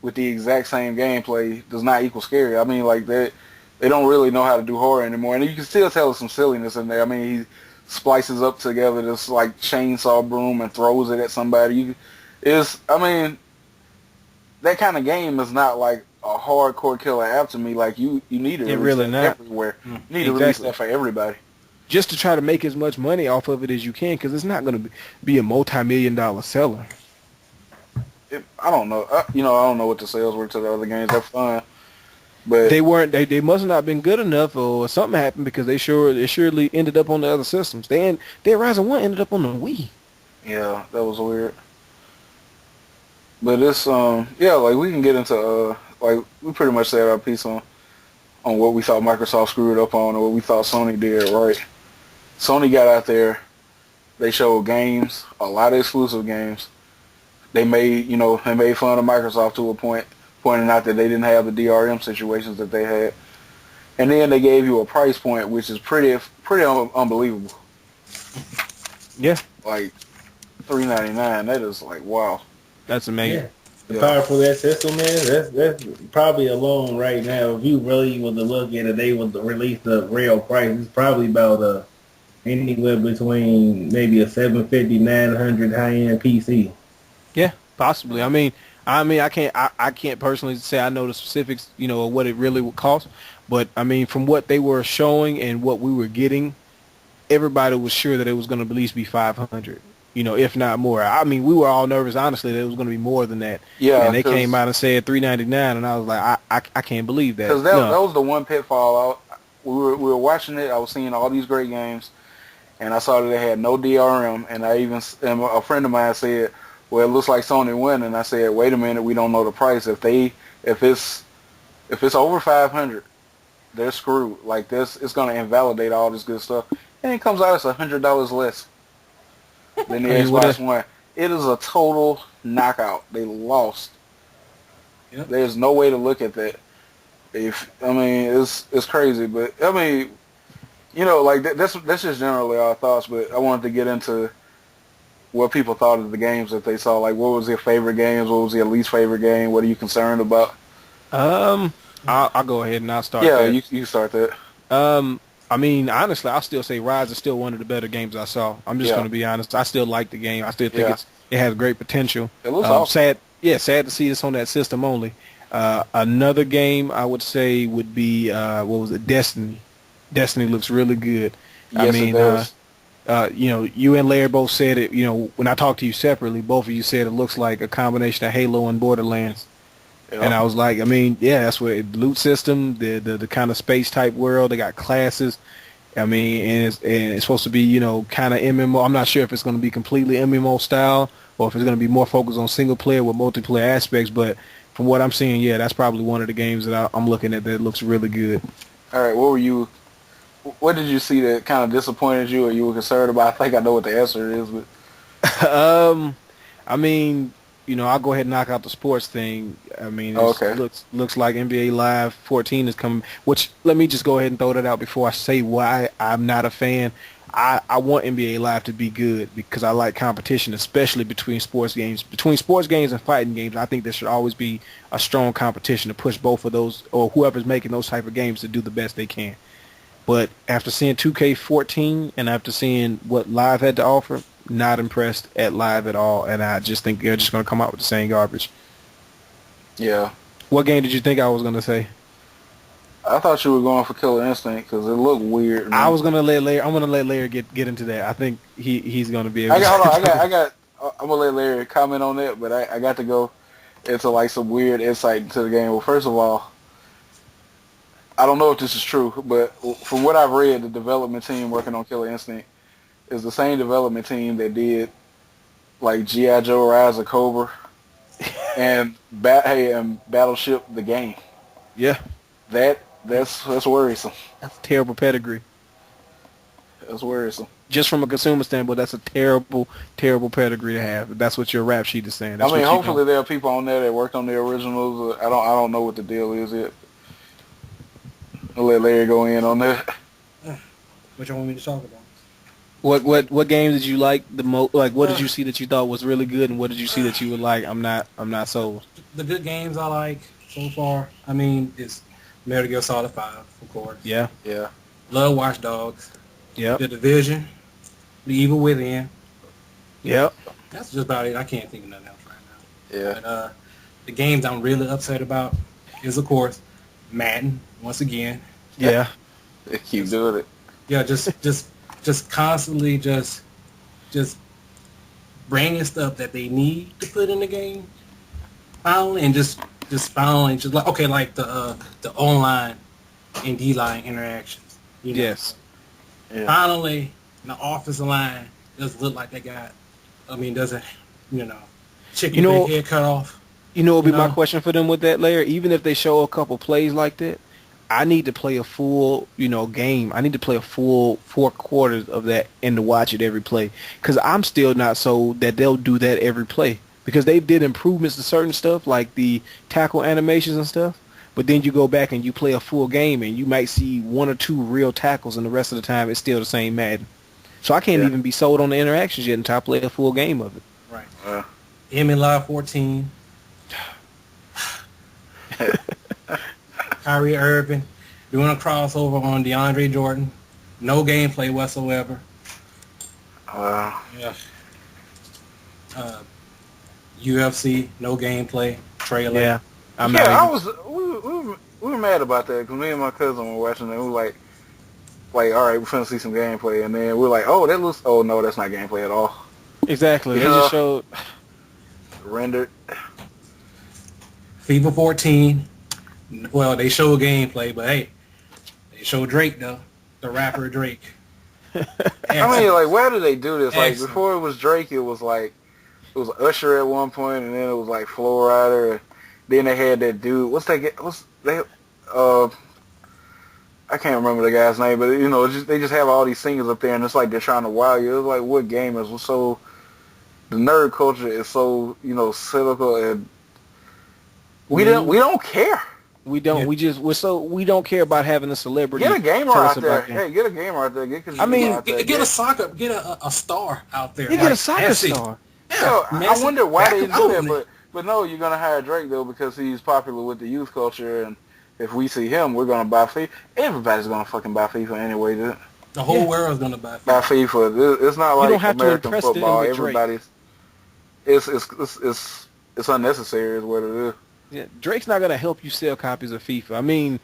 with the exact same gameplay does not equal scary. I mean, like, they don't really know how to do horror anymore, and you can still tell some silliness in there. I mean, he splices up together this like chainsaw broom and throws it at somebody. I mean, that kind of game is not like a hardcore killer app to me. Like, you need to release really that everywhere. You need to release that for everybody. Just to try to make as much money off of it as you can, because it's not going to be a multi-million-dollar seller. I don't know. I don't know what the sales were to the other games. They're fun, but they weren't. They must not have been good enough, or something happened, because they surely ended up on the other systems. Dead Rising 1 ended up on the Wii. Yeah, that was weird. But it's like, we can get into like, we pretty much said our piece on what we thought Microsoft screwed up on and what we thought Sony did right. Sony got out there. They showed games, a lot of exclusive games. They made fun of Microsoft to a point. pointing out that they didn't have the DRM situations that they had. And then they gave you a price point, which is pretty unbelievable. Yeah. Like $3.99. That is like, wow. That's amazing. Yeah. The powerful that system is, that's probably alone right now. If you really was to look at it, they would release the real price. It's probably about anywhere between maybe a 750, 900 high-end PC. Yeah, possibly. I mean, I can't personally say I know the specifics, of what it really would cost. But I mean, from what they were showing and what we were getting, everybody was sure that it was going to at least be 500. If not more. I mean, we were all nervous, honestly, that it was going to be more than that. Yeah, and they came out and said $3.99, and I was like, I can't believe that. Because that was the one pitfall. We were watching it. I was seeing all these great games, and I saw that they had no DRM. And and a friend of mine said, "Well, it looks like Sony won." And I said, "Wait a minute, we don't know the price. If it's over 500, they're screwed. Like this, it's going to invalidate all this good stuff." And it comes out it's $100 less than the Xbox One. It is a total knockout. They lost. Yep. There's no way to look at that. It's crazy, but I mean, like that's just generally our thoughts. But I wanted to get into what people thought of the games that they saw. Like, what was their favorite games? What was their least favorite game? What are you concerned about? I'll go ahead and I'll start. Yeah, you start that. I mean, honestly, I'll still say Rise is still one of the better games I saw. I'm just going to be honest. I still like the game. I still think it has great potential. It looks awesome. Sad to see this on that system only. Another game I would say would be what was it? Destiny. Destiny looks really good. Yes, it does. You and Larry both said it. When I talked to you separately, both of you said it looks like a combination of Halo and Borderlands. Yep. And I was like, that's what loot system, the kind of space type world. They got classes. And it's supposed to be, kind of MMO. I'm not sure if it's going to be completely MMO style or if it's going to be more focused on single player with multiplayer aspects. But from what I'm seeing, that's probably one of the games that I'm looking at that looks really good. All right, what did you see that kind of disappointed you or you were concerned about? I think I know what the answer is, but I'll go ahead and knock out the sports thing. Okay. Looks like NBA Live 14 is coming, which let me just go ahead and throw that out before I say why I'm not a fan. I want NBA Live to be good because I like competition, especially between sports games. Between sports games and fighting games, I think there should always be a strong competition to push both of those, or whoever's making those type of games, to do the best they can. But after seeing 2K14 and after seeing what Live had to offer, not impressed at Live at all, and I just think they're just going to come out with the same garbage. Yeah. What game did you think I was going to say? I thought you were going for Killer Instinct because it looked weird. Man. I'm going to let Larry get into that. I think he's going to be able. I'm gonna let Larry comment on that, but I got to go into like some weird insight into the game. Well, first of all, I don't know if this is true, but from what I've read, the development team working on Killer Instinct is the same development team that did like G.I. Joe Rise of Cobra and Battleship the game. Yeah. That's worrisome. That's a terrible pedigree. That's worrisome. Just from a consumer standpoint, that's a terrible, terrible pedigree to have. That's what your rap sheet is saying. That's hopefully there are people on there that worked on the originals. I don't know what the deal is yet. I'll let Larry go in on that. What you want me to talk about? What games did you like the most? Like, what did you see that you thought was really good, and what did you see that you would like? I'm not sold. The good games I like so far. It's Metal Gear Solid 5, of course. Yeah. Yeah. Love Watch Dogs. Yeah. The Division. The Evil Within. Yep. That's just about it. I can't think of nothing else right now. Yeah. But the games I'm really upset about is, of course, Madden. Once again. Yeah. They keep doing it. Yeah, just constantly just bringing stuff that they need to put in the game. Finally, and just like the online and D-line interactions. Yes. Yeah. Finally, the offensive line doesn't look like they got. Doesn't chicken big head cut off. What would be my question for them with that, Larry? Even if they show a couple plays like that, I need to play a full, game. I need to play a full 4 quarters of that and to watch it every play. Because I'm still not sold that they'll do that every play. because they did improvements to certain stuff like the tackle animations and stuff. But then you go back and you play a full game and you might see one or two real tackles, and the rest of the time it's still the same Madden. So I can't even be sold on the interactions yet until I play a full game of it. Right. Emmy Live 14. Kyrie Irving doing a crossover on DeAndre Jordan. No gameplay whatsoever. Yeah. UFC, no gameplay, trailer. Yeah. We were mad about that because me and my cousin were watching it. We were like, all right, we're finna see some gameplay, and then we're like, oh, no, that's not gameplay at all. Exactly. They just showed rendered. FIFA 14. Well, they showed gameplay, but hey, they showed Drake though, the rapper Drake. I mean, like, why do they do this? Like, Excellent. before it was Drake, it was Usher at one point, and then it was like Flo Rida. Then they had that dude. I can't remember the guy's name, but they just have all these singers up there, and it's like they're trying to wow you. It's like, what gamers? So the nerd culture is so cynical, and we don't care. we don't. Yeah. We don't care about having a celebrity. Get a gamer out there. Hey, get a gamer out there. Get a star out there. You get a soccer star. Yeah, I wonder why they didn't do that, but no, you're gonna hire Drake though because he's popular with the youth culture, and if we see him, we're gonna buy FIFA. Everybody's gonna fucking buy FIFA anyway, dude. The whole world's gonna buy FIFA. Buy FIFA. It's not like American football. Everybody's. It's unnecessary is what it is. Yeah, Drake's not gonna help you sell copies of FIFA. I mean,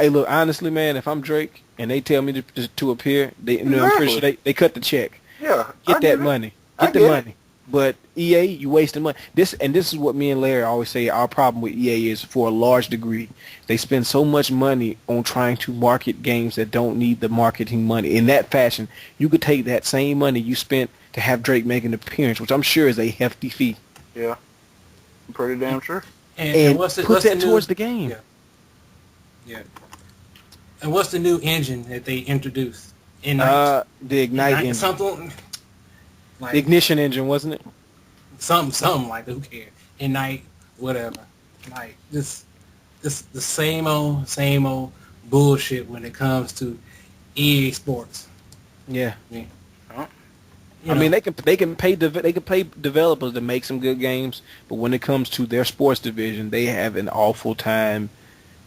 look, honestly, man, if I'm Drake and they tell me to appear, I'm pretty sure they cut the check. Yeah, get that money. Get the money. But EA, you wasting money. This is what me and Larry always say. Our problem with EA is, for a large degree, they spend so much money on trying to market games that don't need the marketing money. In that fashion, you could take that same money you spent to have Drake make an appearance, which I'm sure is a hefty fee. Yeah, I'm pretty damn sure. And put that towards the game. Yeah. And what's the new engine that they introduced? The Ignite engine. Something like the Ignition engine, wasn't it? Something like that. Who cares? Ignite, whatever. Like this the same old bullshit when it comes to EA Sports. Yeah. I mean, they can pay developers to make some good games, but when it comes to their sports division, they have an awful time.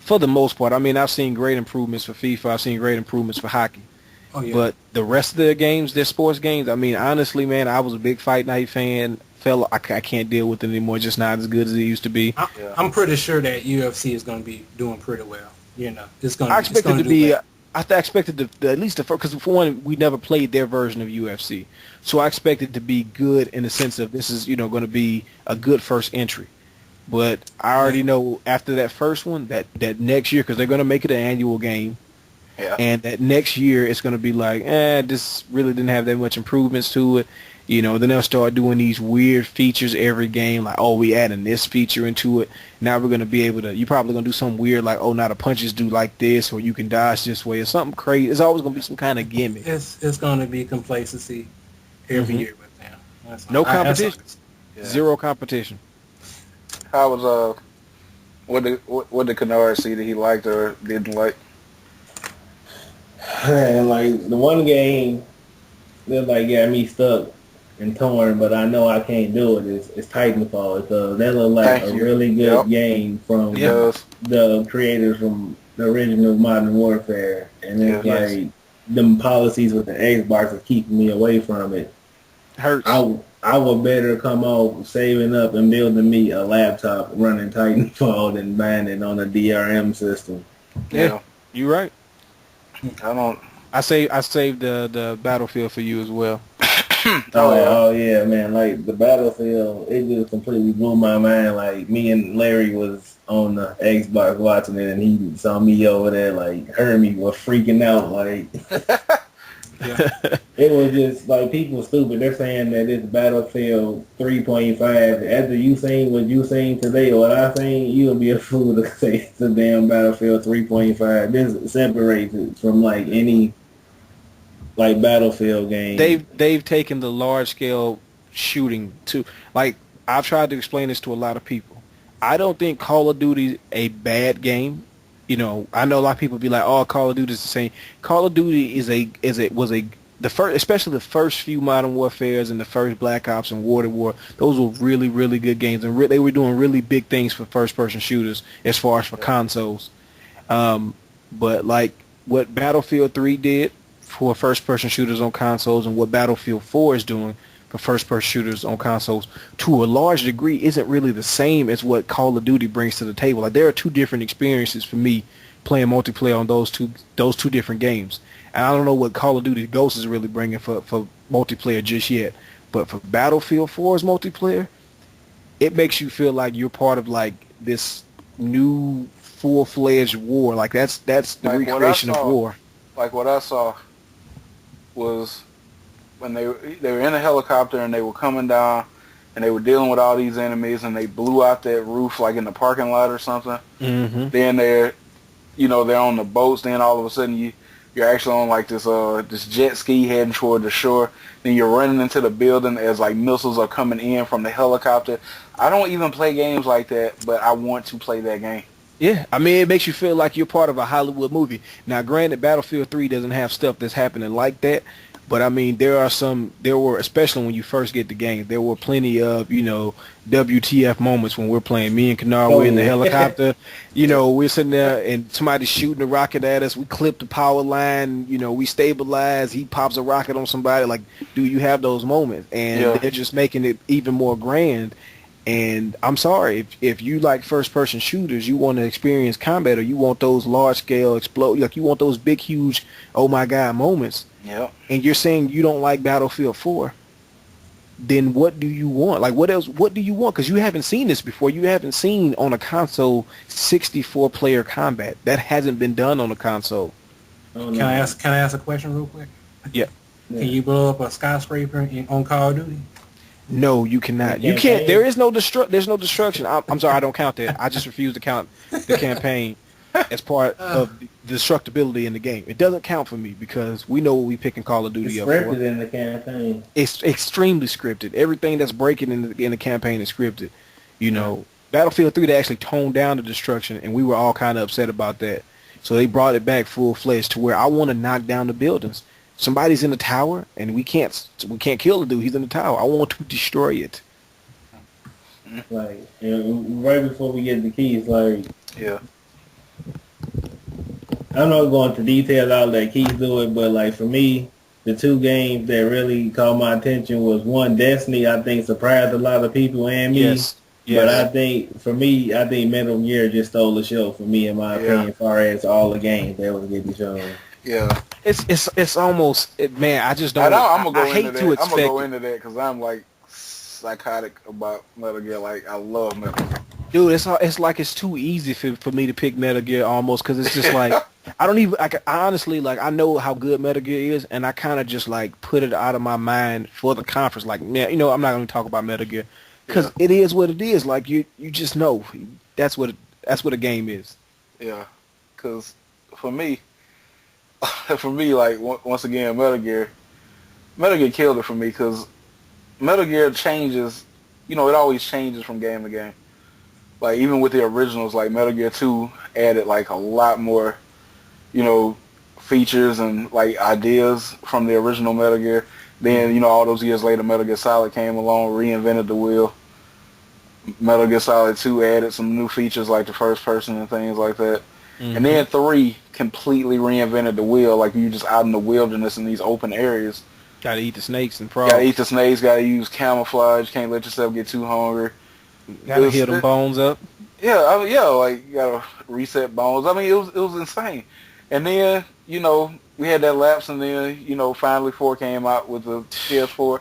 For the most part, I mean, I've seen great improvements for FIFA. I've seen great improvements for hockey. Oh, yeah. But the rest of their games, their sports games, I mean, honestly, man, I was a big Fight Night fan. I can't deal with it anymore. Just not as good as it used to be. I'm pretty sure that UFC is going to be doing pretty well. It's going. I expected to be. I expected at least the first, because for one, we never played their version of UFC, so I expected to be good in the sense of this is going to be a good first entry. But I already know after that first one that next year, because they're going to make it an annual game, and that next year it's going to be like, this really didn't have that much improvements to it. Then they'll start doing these weird features every game, like, we adding this feature into it. Now we're going to be able to, you're probably going to do something weird, like, now the punches do like this, or you can dodge this way, or something crazy. It's always going to be some kind of gimmick. It's going to be complacency every year with them. No competition. Zero competition. How was, what did Kennard see that he liked or didn't like? Man, like, the one game that, got me stuck and torn, but I know I can't do it. It's Titanfall. That looked like a really good game from the creators from the original Modern Warfare, and it's like them policies with the Xbox are keeping me away from it. Hurts. I would better come off saving up and building me a laptop running Titanfall than buying it on a DRM system. Yeah, you're right. I saved the Battlefield for you as well. Oh yeah, man! Like the Battlefield, it just completely blew my mind. Like me and Larry was on the Xbox watching it, and he saw me over there. Like Hermie was freaking out. Like it was just like people stupid. They're saying that it's Battlefield 3.5. After you seen what you seen today or what I seen, you'll be a fool to say it's a damn Battlefield 3.5. This separates it from like any Battlefield game. They've taken the large scale shooting to, like, I've tried to explain this to a lot of people. I don't think Call of Duty a bad game. You know, I know a lot of people be like, "Oh, Call of Duty is the same." Call of Duty was a the first, especially the first few Modern Warfares and the first Black Ops and War to War. Those were really, really good games, and they were doing really big things for first-person shooters as far as for consoles. But like what Battlefield 3 did for first-person shooters on consoles, and what Battlefield 4 is doing for first-person shooters on consoles, to a large degree, isn't really the same as what Call of Duty brings to the table. Like there are two different experiences for me playing multiplayer on those two different games. And I don't know what Call of Duty Ghosts is really bringing for multiplayer just yet. But for Battlefield 4's multiplayer, it makes you feel like you're part of like this new full-fledged war. Like that's the Like recreation of war. Like what I saw was when they were in a helicopter and they were coming down and they were dealing with all these enemies and they blew out that roof like in the parking lot or something. Mm-hmm. Then they're on the boats. Then all of a sudden you're actually on like this jet ski heading toward the shore. Then you're running into the building as like missiles are coming in from the helicopter. I don't even play games like that, but I want to play that game. Yeah, I mean, it makes you feel like you're part of a Hollywood movie. Now, granted, Battlefield 3 doesn't have stuff that's happening like that, but I mean, there were, especially when you first get the game, there were plenty of, WTF moments when we're playing. Me and Kennard were in the helicopter, we're sitting there and somebody's shooting a rocket at us. We clip the power line, we stabilize. He pops a rocket on somebody. Like, dude, you have those moments, and they're just making it even more grand. And I'm sorry, if you like first-person shooters, you want to experience combat, or you want those large-scale explode, like you want those big, huge, oh my god moments. Yeah. And you're saying you don't like Battlefield 4, then what do you want? Like, what else? What do you want? Because you haven't seen this before. You haven't seen on a console 64-player combat. That hasn't been done on a console. Oh, Can I ask a question real quick? Yeah. Can you blow up a skyscraper on Call of Duty? No, you cannot. You can't. There is no There's no destruction. I'm sorry, I don't count that. I just refuse to count the campaign as part of the destructibility in the game. It doesn't count for me because we know what we pick in Call of Duty it's up for. scripted in the campaign. It's extremely scripted. Everything that's breaking in the campaign is scripted. Battlefield 3, they actually toned down the destruction, and we were all kind of upset about that. So they brought it back full-fledged to where I want to knock down the buildings. Somebody's in the tower, and we can't kill the dude. He's in the tower. I want to destroy it. Like, right before we get the keys, like, Yeah. I'm not going into detail out let Keith do it, but like for me, the two games that really caught my attention was one, Destiny. I think surprised a lot of people and me. Yes. But I think Metal Gear just stole the show for me, in my opinion, as far as all the games that was getting shown. Yeah. It's almost man. I just don't. I'm gonna go I hate into to that. expect. I'm gonna go into that because I'm like psychotic about Metal Gear. Like I love Metal Gear. Dude, it's like it's too easy for me to pick Metal Gear almost because it's just like I don't even. I honestly like I know how good Metal Gear is, and I kind of just like put it out of my mind for the conference. Like, man, I'm not going to talk about Metal Gear because it is what it is. Like you just know that's what a game is. Yeah, because for me, like once again, Metal Gear killed it for me because Metal Gear changes. It always changes from game to game. Like even with the originals, like Metal Gear 2 added like a lot more, features and like ideas from the original Metal Gear. Then, all those years later, Metal Gear Solid came along, reinvented the wheel. Metal Gear Solid 2 added some new features like the first person and things like that. Mm-hmm. And then 3 completely reinvented the wheel. Like you just out in the wilderness in these open areas. Gotta eat the snakes and frogs. Gotta eat the snakes, gotta use camouflage, can't let yourself get too hungry. Gotta heat them bones up. Yeah, like you gotta reset bones. I mean, it was insane. And then, we had that lapse, and then, finally 4 came out with the PS4.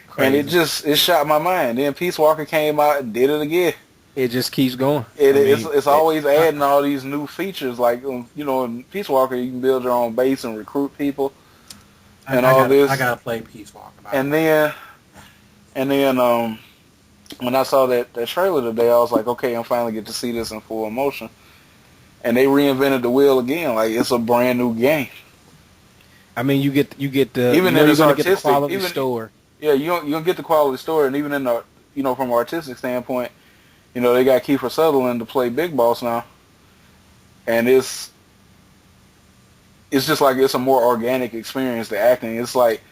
Crazy. And it shot my mind. Then Peace Walker came out and did it again. It just keeps going. It's always adding all these new features. Like, in Peace Walker, you can build your own base and recruit people. I gotta play Peace Walker. And then, when I saw that trailer today, I was like, okay, I'm finally get to see this in full motion. And they reinvented the wheel again. Like it's a brand new game. I mean, you get the even in its artistic quality store. Yeah, you're gonna get the quality store, and even in the from an artistic standpoint, they got Kiefer Sutherland to play Big Boss now, and it's just like it's a more organic experience. The acting, it's like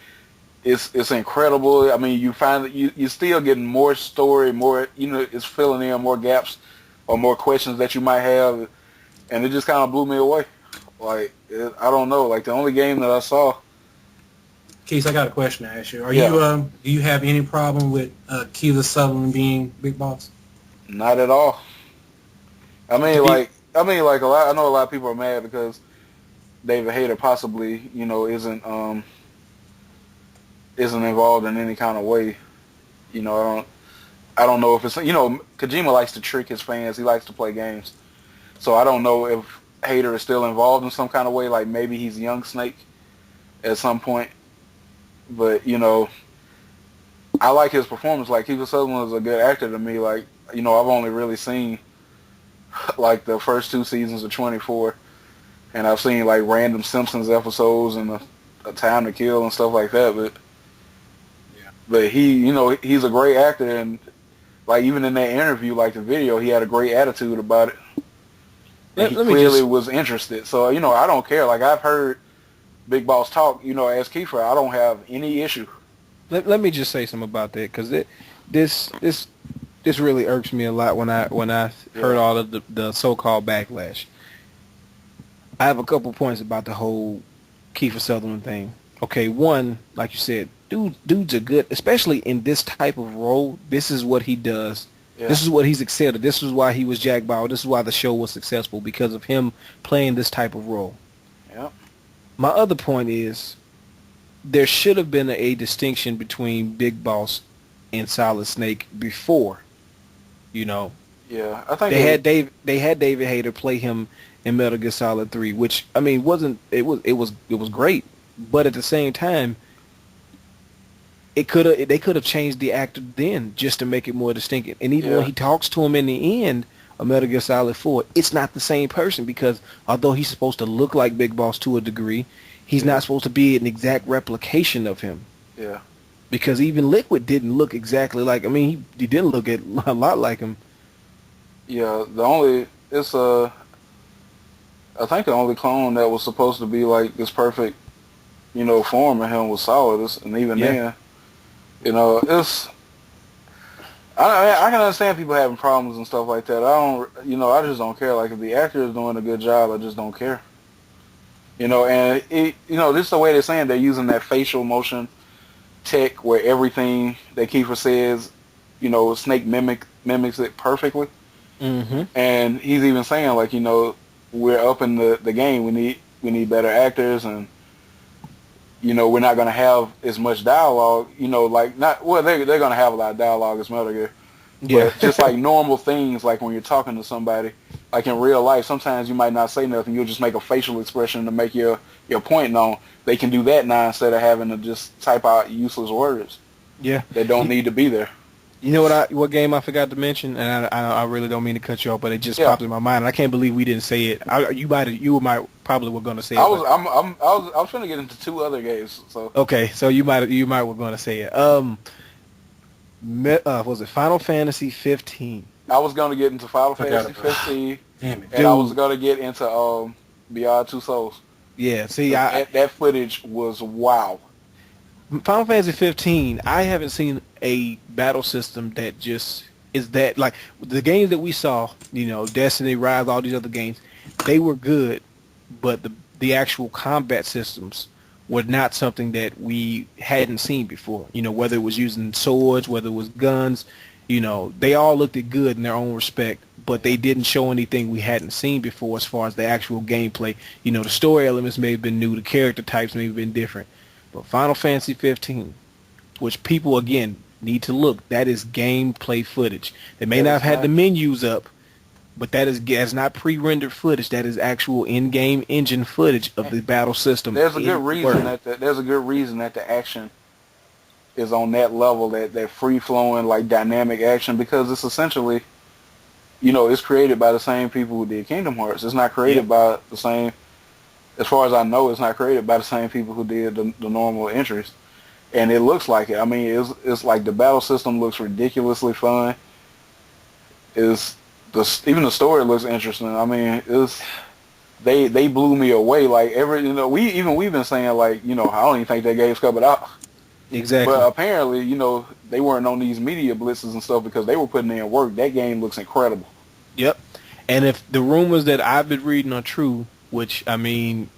it's incredible. I mean, you find that you're still getting more story, more it's filling in more gaps or more questions that you might have, and it just kind of blew me away. Like I don't know, like the only game that I saw. Keith, I got a question to ask you. Yeah. Do you have any problem with Kiefer Sutherland being Big Boss? Not at all. I mean, like a lot. I know a lot of people are mad because David Hayter possibly, isn't involved in any kind of way. I don't know if it's, Kojima likes to trick his fans. He likes to play games. So I don't know if Hayter is still involved in some kind of way. Like maybe he's young Snake at some point. But I like his performance. Like Kiefer Sutherland is a good actor to me. Like I've only really seen like the first 2 seasons of 24, and I've seen like random Simpsons episodes and a Time to Kill and stuff like that. But he, he's a great actor, and like even in that interview, like the video, he had a great attitude about it. He clearly was interested. So I don't care. Like I've heard Big Boss talk. As Kiefer, I don't have any issue. Let me just say something about that, because this really irks me a lot when I heard all of the so-called backlash. I have a couple points about the whole Kiefer Sutherland thing. Okay, one, like you said, dude's a good, especially in this type of role. This is what he does. Yeah. This is what he's excelled at. This is why he was Jack Bauer. This is why the show was successful, because of him playing this type of role. Yeah. My other point is there should have been a distinction between Big Boss and Solid Snake before. Yeah, I think they had David Hayter play him in Metal Gear Solid 3, which I mean it was great, but at the same time they could have changed the actor then just to make it more distinct. And even when he talks to him in the end of Metal Gear Solid 4, it's not the same person, because although he's supposed to look like Big Boss to a degree, he's not supposed to be an exact replication of him. Yeah. Because even Liquid didn't look exactly like. I mean, he didn't look a lot like him. Yeah, I think the only clone that was supposed to be like this perfect, form of him was Solidus, and even then, it's. I can understand people having problems and stuff like that. I just don't care. Like if the actor is doing a good job, I just don't care. And this is the way they're saying they're using that facial motion tech where everything that Kiefer says, Snake mimics it perfectly. Mm-hmm. And he's even saying like, we're up in the game. We need better actors, and we're not going to have as much dialogue. They're going to have a lot of dialogue as Metal Gear. Yeah. But just like normal things, like when you're talking to somebody, like in real life, sometimes you might not say nothing. You'll just make a facial expression to make your point known. They can do that now instead of having to just type out useless words. Yeah. That don't need to be there. You know what game I forgot to mention, and I really don't mean to cut you off, but it just popped in my mind. And I can't believe we didn't say it. You probably were going to say it. I was trying to get into 2 other games. So okay, so you might were going to say it. Was it Final Fantasy 15? I was going to get into Final Fantasy 15. Damn it. And I was going to get into Beyond Two Souls. Yeah, see, that footage was wow. Final Fantasy 15, I haven't seen a battle system that just is that, like, the games that we saw, Destiny, Rise, all these other games, they were good, but the actual combat systems were not something that we hadn't seen before. Whether it was using swords, whether it was guns, they all looked good in their own respect, but they didn't show anything we hadn't seen before as far as the actual gameplay. The story elements may have been new, the character types may have been different. But Final Fantasy 15, which people, again, need to look, that is gameplay footage. They may not have had the menus up, but that's not pre-rendered footage. That is actual in-game engine footage of the battle system. There's a good reason that the action is on that level, that free-flowing, like, dynamic action, because it's essentially, it's created by the same people who did Kingdom Hearts. It's not created by the same... As far as I know, it's not created by the same people who did the normal entries. and it looks like it. I mean, it's like the battle system looks ridiculously fun. Even the story looks interesting. I mean, they blew me away. Like we've been saying like I don't even think that game's coming out. Exactly. But apparently they weren't on these media blitzes and stuff because they were putting in work. That game looks incredible. Yep. And if the rumors that I've been reading are true, which I mean,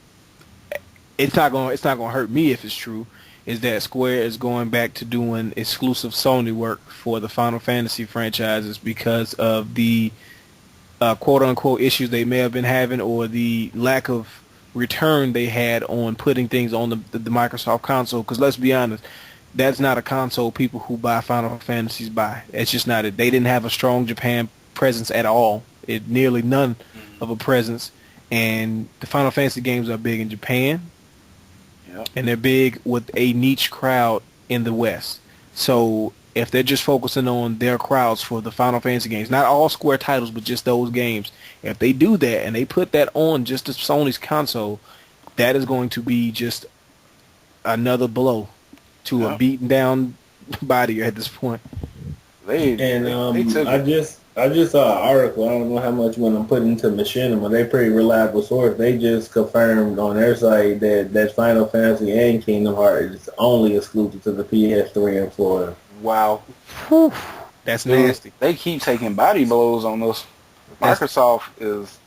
it's not gonna hurt me if it's true, is that Square is going back to doing exclusive Sony work for the Final Fantasy franchises because of the quote unquote issues they may have been having or the lack of return they had on putting things on the Microsoft console. Because let's be honest, that's not a console people who buy Final Fantasies buy. It's just not it. They didn't have a strong Japan presence at all. Nearly none of a presence. And the Final Fantasy games are big in Japan. Yep. And they're big with a niche crowd in the West. So if they're just focusing on their crowds for the Final Fantasy games, not all Square titles, but just those games, if they do that and they put that on just as Sony's console, that is going to be just another blow to a beaten down body at this point. I just saw an article. I don't know how much when I'm putting into Machinima. They pretty reliable source. They just confirmed on their site that Final Fantasy and Kingdom Hearts is only exclusive to the PS3 and 4. Wow. Whew. That's nasty. They keep taking body blows on those. Microsoft is...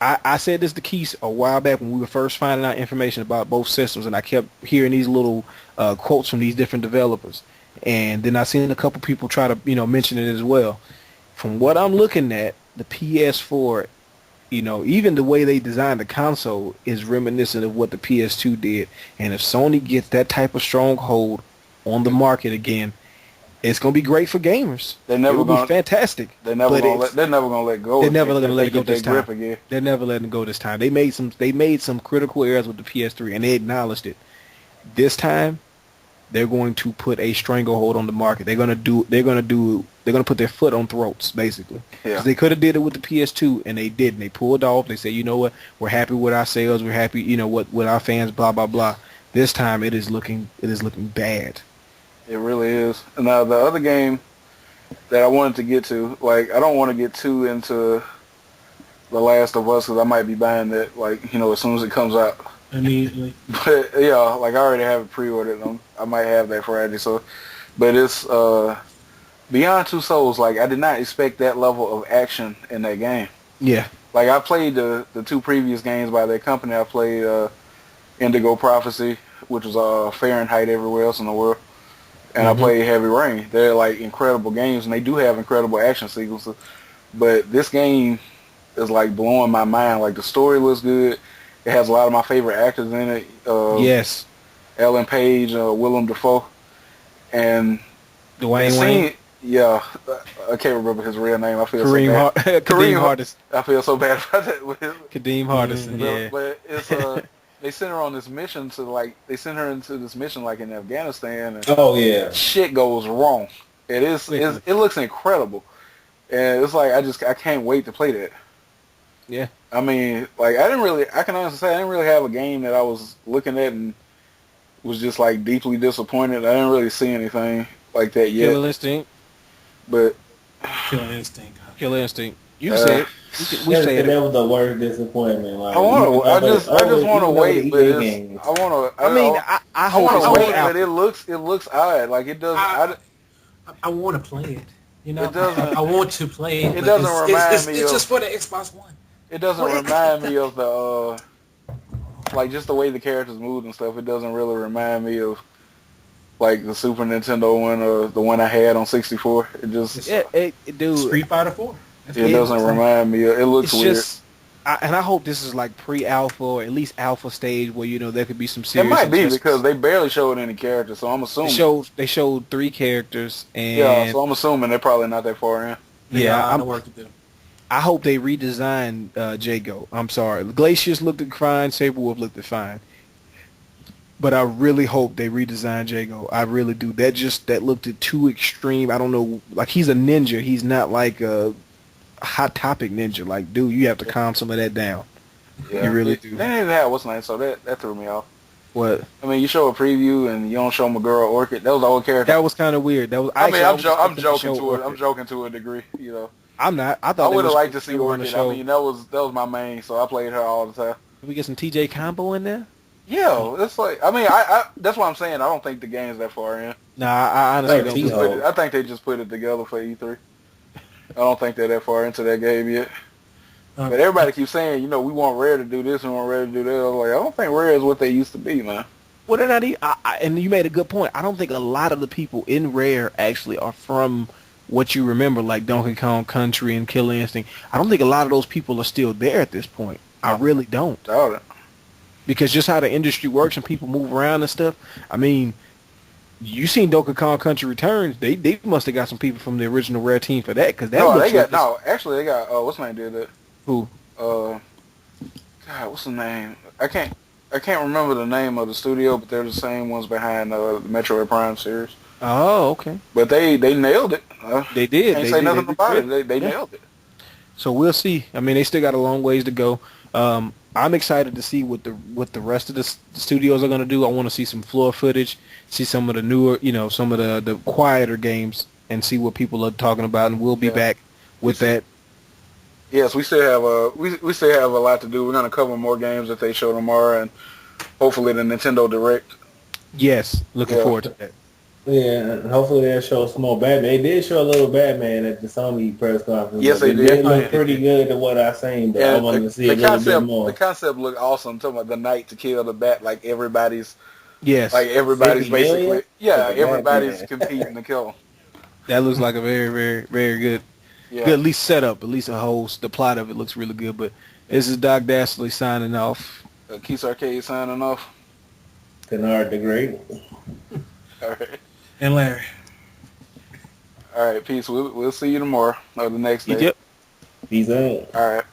I said this to Keith a while back when we were first finding out information about both systems, and I kept hearing these little quotes from these different developers. And then I seen a couple people try to, mention it as well. From what I'm looking at, the PS4, even the way they designed the console is reminiscent of what the PS2 did. And if Sony gets that type of stronghold on the market again, it's gonna be great for gamers. It will be fantastic. They're never gonna let go. They're never gonna let it go this time. Again. They're never letting go this time. They made some critical errors with the PS3, and they acknowledged it. This time, they're going to put a stranglehold on the market. They're gonna put their foot on throats, basically. Yeah. They could have did it with the PS2, and they didn't. They pulled off. They said, you know what? We're happy with our sales. We're happy, with our fans. Blah blah blah. This time, it is looking bad. It really is. Now the other game that I wanted to get to, like, I don't want to get too into The Last of Us because I might be buying that, like, as soon as it comes out. Immediately. But yeah, like I already have it pre-ordered. I might have that Friday. So, but it's Beyond Two Souls. Like I did not expect that level of action in that game. Yeah. Like I played the two previous games by that company. I played Indigo Prophecy, which was Fahrenheit everywhere else in the world, and I played Heavy Rain. They're like incredible games, and they do have incredible action sequences. But this game is like blowing my mind. Like the story looks good. It has a lot of my favorite actors in it. Yes. Ellen Page, Willem Dafoe, and Dwayne Wayne. Yeah, I can't remember his real name. I feel Kareem so bad. Kareem Hardison. I feel so bad about that. Kareem Hardison. Yeah. But it's they sent her on this mission they sent her into this mission like in Afghanistan. And oh yeah. Shit goes wrong. It looks incredible, and it's like I can't wait to play that. Yeah. I mean, like I can honestly say I didn't really have a game that I was looking at and was just like deeply disappointed. I didn't really see anything like that yet. Killer Instinct. But Killer Instinct. Killer Instinct. You said it. We said that was the worst disappointment. Like, I just want to wait, but I want to wait, but it looks odd. Like it doesn't. I want to play it. It doesn't. I want to play it. It doesn't remind me. It's just for the Xbox One. It doesn't remind me of the like just the way the characters move and stuff. It doesn't really remind me of like the Super Nintendo one or the one I had on 64. It just dude. Street Fighter 4. It doesn't remind me. It looks weird. And I hope this is like pre-alpha or at least alpha stage where there could be some serious. It might be because they barely showed any characters, so I'm assuming they showed 3 characters, and yeah, so I'm assuming they're probably not that far in. Yeah, I'm work to do. I hope they redesign Jago. I'm sorry, Glacius looked fine, Saberwolf looked fine, but I really hope they redesign Jago. I really do. That looked too extreme. I don't know. Like he's a ninja. He's not like a Hot Topic ninja. Like, dude, you have to calm some of that down. Yeah, you really do. They didn't have what's name, so that threw me off. What? I mean, you show a preview and you don't show them a girl Orchid. That was the old character. That was kind of weird. That was. I mean, I'm expecting joking show to it. I'm Orchid. joking to a degree. You know, I'm not. I I thought they would have was liked to see they were gonna Orchid. show. I mean, that was my main, so I played her all the time. Did we get some TJ combo in there? Yeah, it's like I mean, I that's what I'm saying. I don't think the game's that far in. Nah, I honestly Like don't. T-Hawk. I think they just put it together for E3. I don't think they're that far into that game yet. But everybody keeps saying, you know, we want Rare to do this and we want Rare to do that. I was like, I don't think Rare is what they used to be, man. Well, they're not. And you made a good point. I don't think a lot of the people in Rare actually are from what you remember, like Donkey Kong Country and Killer Instinct. I don't think a lot of those people are still there at this point. I really don't. Doubt it. Because just how the industry works and people move around and stuff. I mean, you seen Donkey Kong Country Returns? They must have got some people from the original Rare team for that. Because that No, looks they like got actually they got what's his name did that? who? God, what's the name? I can't remember the name of the studio, but they're the same ones behind the Metroid Prime series. Oh, okay. But they nailed it. They did. Can't They say did. nothing They about did. it. They Yeah. nailed it. So we'll see. I mean, they still got a long ways to go. I'm excited to see what the rest of the studios are going to do. I want to see some floor footage, see some of the newer, some of the quieter games, and see what people are talking about. And we'll be back with that. Yes, we still have we still have a lot to do. We're going to cover more games that they show tomorrow, and hopefully the Nintendo Direct. Yes, looking forward to that. Yeah, and hopefully they'll show some more Batman. They did show a little Batman at the Sony press conference. Yes, they It did. did look pretty good to what I seen, but I wanted to see a little bit more. The concept looked awesome. I'm talking about the night to kill the bat, like everybody's Yes, everybody's 50 basically million? everybody's Batman. competing to kill him. that looks like a very, very, very good, Yeah. good at least setup. At least the plot of it looks really good. But this is Doc Dashley signing off. Keith Arcade signing off. Kennard the Great. All right. And Larry. All right, peace. We'll see you tomorrow or the next day. Yep. Peace out. All right.